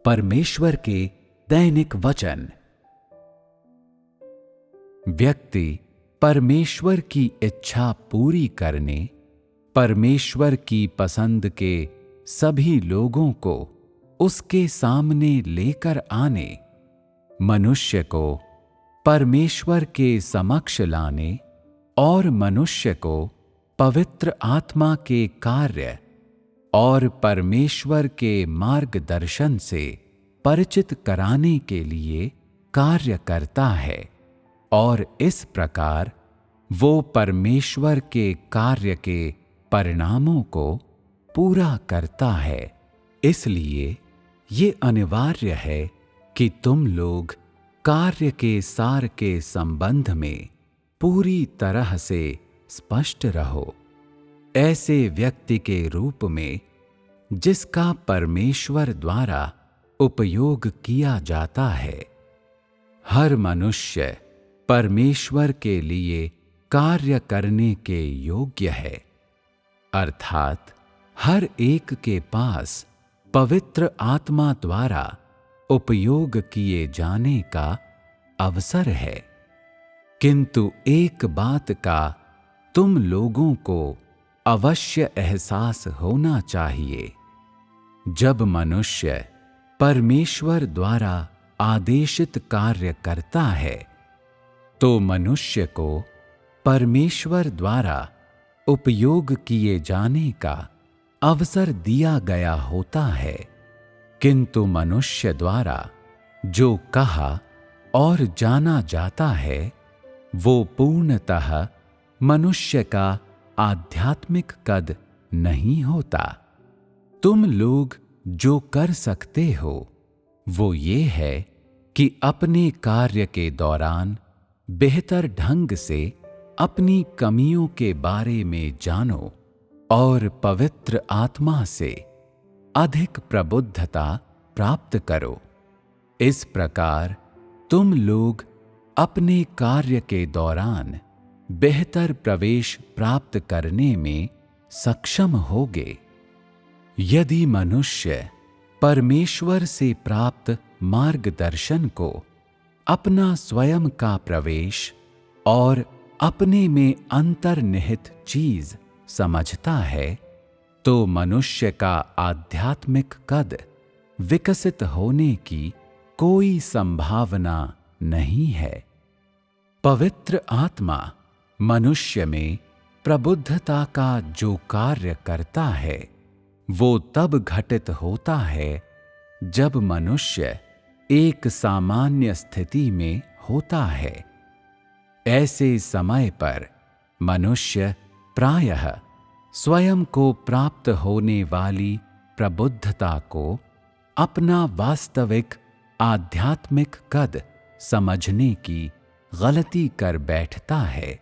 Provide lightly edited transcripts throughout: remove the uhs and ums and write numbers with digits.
परमेश्वर के दैनिक वचन। व्यक्ति परमेश्वर की इच्छा पूरी करने, परमेश्वर की पसंद के सभी लोगों को उसके सामने लेकर आने, मनुष्य को परमेश्वर के समक्ष लाने और मनुष्य को पवित्र आत्मा के कार्य और परमेश्वर के मार्गदर्शन से परिचित कराने के लिए कार्य करता है, और इस प्रकार वो परमेश्वर के कार्य के परिणामों को पूरा करता है। इसलिए ये अनिवार्य है कि तुम लोग कार्य के सार के संबंध में पूरी तरह से स्पष्ट रहो, ऐसे व्यक्ति के रूप में जिसका परमेश्वर द्वारा उपयोग किया जाता है। हर मनुष्य परमेश्वर के लिए कार्य करने के योग्य है, अर्थात हर एक के पास पवित्र आत्मा द्वारा उपयोग किए जाने का अवसर है। किंतु एक बात का तुम लोगों को अवश्य एहसास होना चाहिए। जब मनुष्य परमेश्वर द्वारा आदेशित कार्य करता है, तो मनुष्य को परमेश्वर द्वारा उपयोग किए जाने का अवसर दिया गया होता है। किंतु मनुष्य द्वारा जो कहा और जाना जाता है, वो पूर्णतः मनुष्य का आध्यात्मिक कद नहीं होता। तुम लोग जो कर सकते हो वो ये है कि अपने कार्य के दौरान बेहतर ढंग से अपनी कमियों के बारे में जानो और पवित्र आत्मा से अधिक प्रबुद्धता प्राप्त करो। इस प्रकार तुम लोग अपने कार्य के दौरान बेहतर प्रवेश प्राप्त करने में सक्षम होगे। यदि मनुष्य परमेश्वर से प्राप्त मार्गदर्शन को अपना स्वयं का प्रवेश और अपने में अंतर्निहित चीज समझता है, तो मनुष्य का आध्यात्मिक कद विकसित होने की कोई संभावना नहीं है। पवित्र आत्मा मनुष्य में प्रबुद्धता का जो कार्य करता है, वो तब घटित होता है जब मनुष्य एक सामान्य स्थिति में होता है। ऐसे समय पर मनुष्य प्रायः स्वयं को प्राप्त होने वाली प्रबुद्धता को अपना वास्तविक आध्यात्मिक कद समझने की गलती कर बैठता है,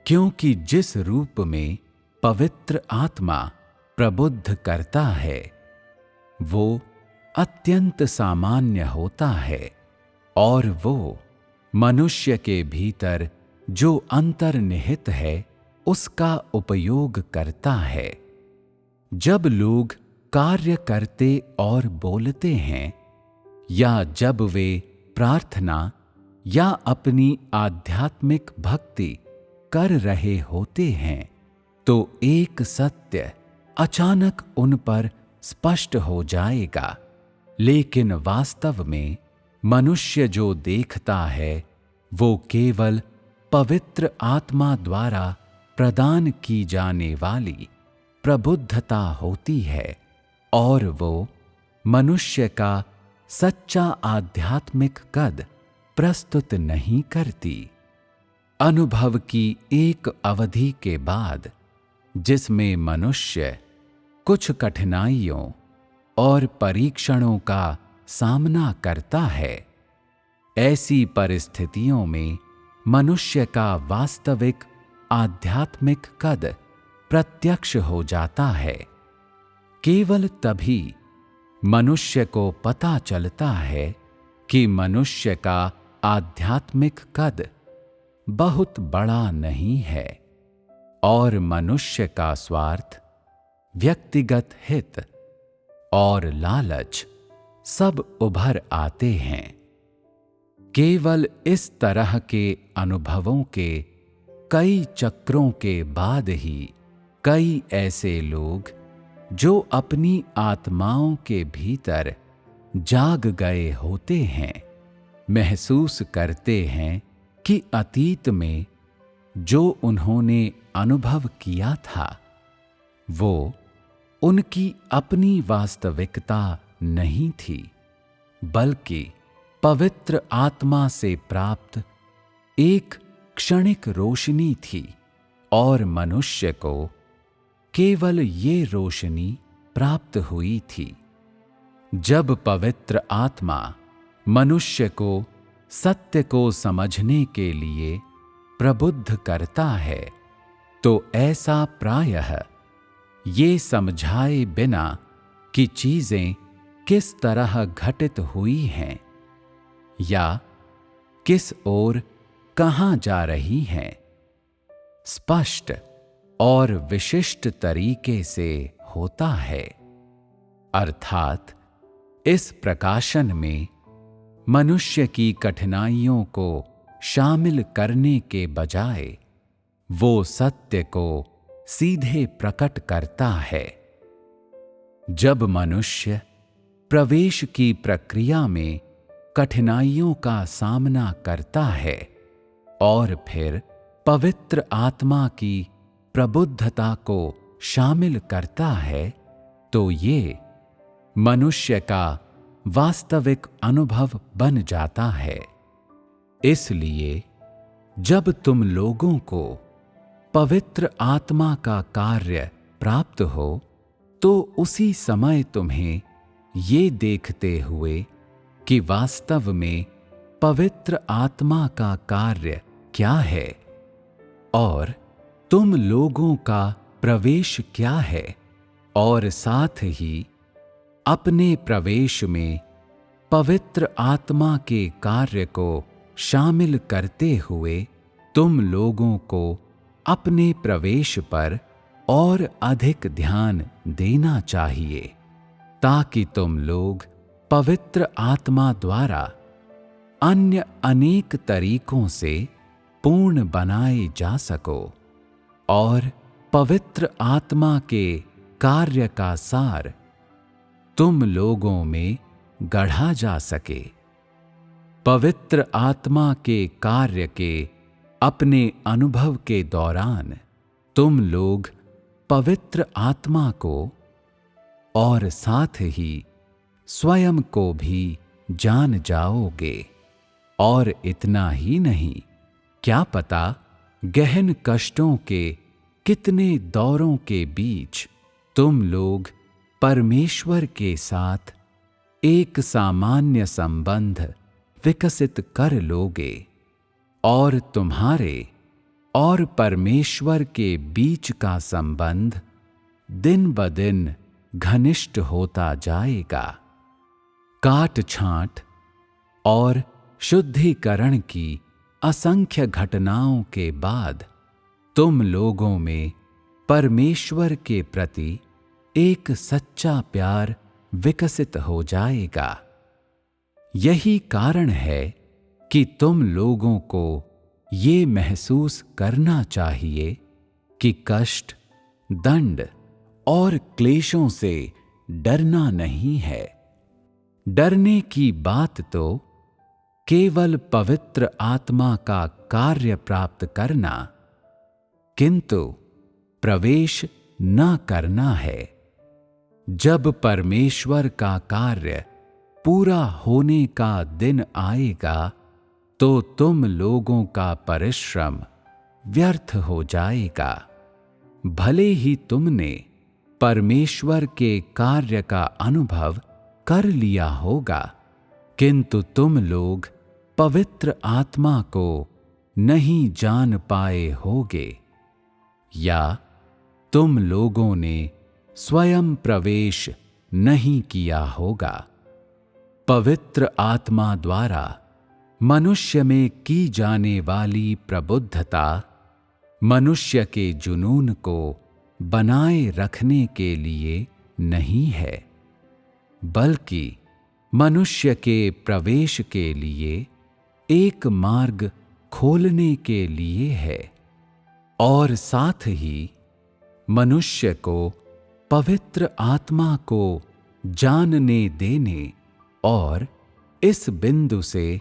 क्योंकि जिस रूप में पवित्र आत्मा प्रबुद्ध करता है, वो अत्यंत सामान्य होता है, और वो मनुष्य के भीतर जो अंतर्निहित है उसका उपयोग करता है। जब लोग कार्य करते और बोलते हैं, या जब वे प्रार्थना या अपनी आध्यात्मिक भक्ति कर रहे होते हैं, तो एक सत्य अचानक उन पर स्पष्ट हो जाएगा। लेकिन वास्तव में मनुष्य जो देखता है, वो केवल पवित्र आत्मा द्वारा प्रदान की जाने वाली प्रबुद्धता होती है, और वो मनुष्य का सच्चा आध्यात्मिक कद प्रस्तुत नहीं करती। अनुभव की एक अवधि के बाद, जिसमें मनुष्य कुछ कठिनाइयों और परीक्षणों का सामना करता है, ऐसी परिस्थितियों में मनुष्य का वास्तविक आध्यात्मिक कद प्रत्यक्ष हो जाता है। केवल तभी मनुष्य को पता चलता है कि मनुष्य का आध्यात्मिक कद बहुत बड़ा नहीं है, और मनुष्य का स्वार्थ, व्यक्तिगत हित और लालच सब उभर आते हैं। केवल इस तरह के अनुभवों के कई चक्रों के बाद ही कई ऐसे लोग जो अपनी आत्माओं के भीतर जाग गए होते हैं, महसूस करते हैं कि अतीत में जो उन्होंने अनुभव किया था वो उनकी अपनी वास्तविकता नहीं थी, बल्कि पवित्र आत्मा से प्राप्त एक क्षणिक रोशनी थी और मनुष्य को केवल ये रोशनी प्राप्त हुई थी। जब पवित्र आत्मा मनुष्य को सत्य को समझने के लिए प्रबुद्ध करता है तो ऐसा प्रायः ये समझाए बिना कि चीजें किस तरह घटित हुई हैं या किस ओर कहाँ जा रही हैं, स्पष्ट और विशिष्ट तरीके से होता है। अर्थात इस प्रकाशन में मनुष्य की कठिनाइयों को शामिल करने के बजाय वो सत्य को सीधे प्रकट करता है। जब मनुष्य प्रवेश की प्रक्रिया में कठिनाइयों का सामना करता है और फिर पवित्र आत्मा की प्रबुद्धता को शामिल करता है तो ये मनुष्य का वास्तविक अनुभव बन जाता है। इसलिए जब तुम लोगों को पवित्र आत्मा का कार्य प्राप्त हो तो उसी समय तुम्हें ये देखते हुए कि वास्तव में पवित्र आत्मा का कार्य क्या है और तुम लोगों का प्रवेश क्या है, और साथ ही अपने प्रवेश में पवित्र आत्मा के कार्य को शामिल करते हुए तुम लोगों को अपने प्रवेश पर और अधिक ध्यान देना चाहिए ताकि तुम लोग पवित्र आत्मा द्वारा अन्य अनेक तरीकों से पूर्ण बनाए जा सको और पवित्र आत्मा के कार्य का सार तुम लोगों में गढ़ा जा सके। पवित्र आत्मा के कार्य के अपने अनुभव के दौरान तुम लोग पवित्र आत्मा को और साथ ही स्वयं को भी जान जाओगे। और इतना ही नहीं, क्या पता गहन कष्टों के कितने दौरों के बीच तुम लोग परमेश्वर के साथ एक सामान्य संबंध विकसित कर लोगे और तुम्हारे और परमेश्वर के बीच का संबंध दिन ब दिन घनिष्ठ होता जाएगा। काट छांट और शुद्धिकरण की असंख्य घटनाओं के बाद तुम लोगों में परमेश्वर के प्रति एक सच्चा प्यार विकसित हो जाएगा। यही कारण है कि तुम लोगों को ये महसूस करना चाहिए कि कष्ट, दंड और क्लेशों से डरना नहीं है। डरने की बात तो केवल पवित्र आत्मा का कार्य प्राप्त करना, किंतु प्रवेश न करना है। जब परमेश्वर का कार्य पूरा होने का दिन आएगा तो तुम लोगों का परिश्रम व्यर्थ हो जाएगा। भले ही तुमने परमेश्वर के कार्य का अनुभव कर लिया होगा, किंतु तुम लोग पवित्र आत्मा को नहीं जान पाए होगे या तुम लोगों ने स्वयं प्रवेश नहीं किया होगा। पवित्र आत्मा द्वारा मनुष्य में की जाने वाली प्रबुद्धता मनुष्य के जुनून को बनाए रखने के लिए नहीं है, बल्कि मनुष्य के प्रवेश के लिए एक मार्ग खोलने के लिए है और साथ ही मनुष्य को पवित्र आत्मा को जानने देने और इस बिंदु से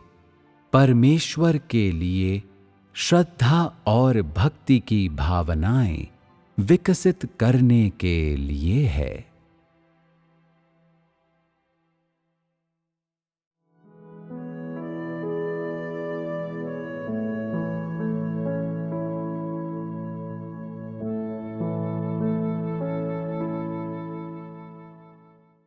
परमेश्वर के लिए श्रद्धा और भक्ति की भावनाएं विकसित करने के लिए है।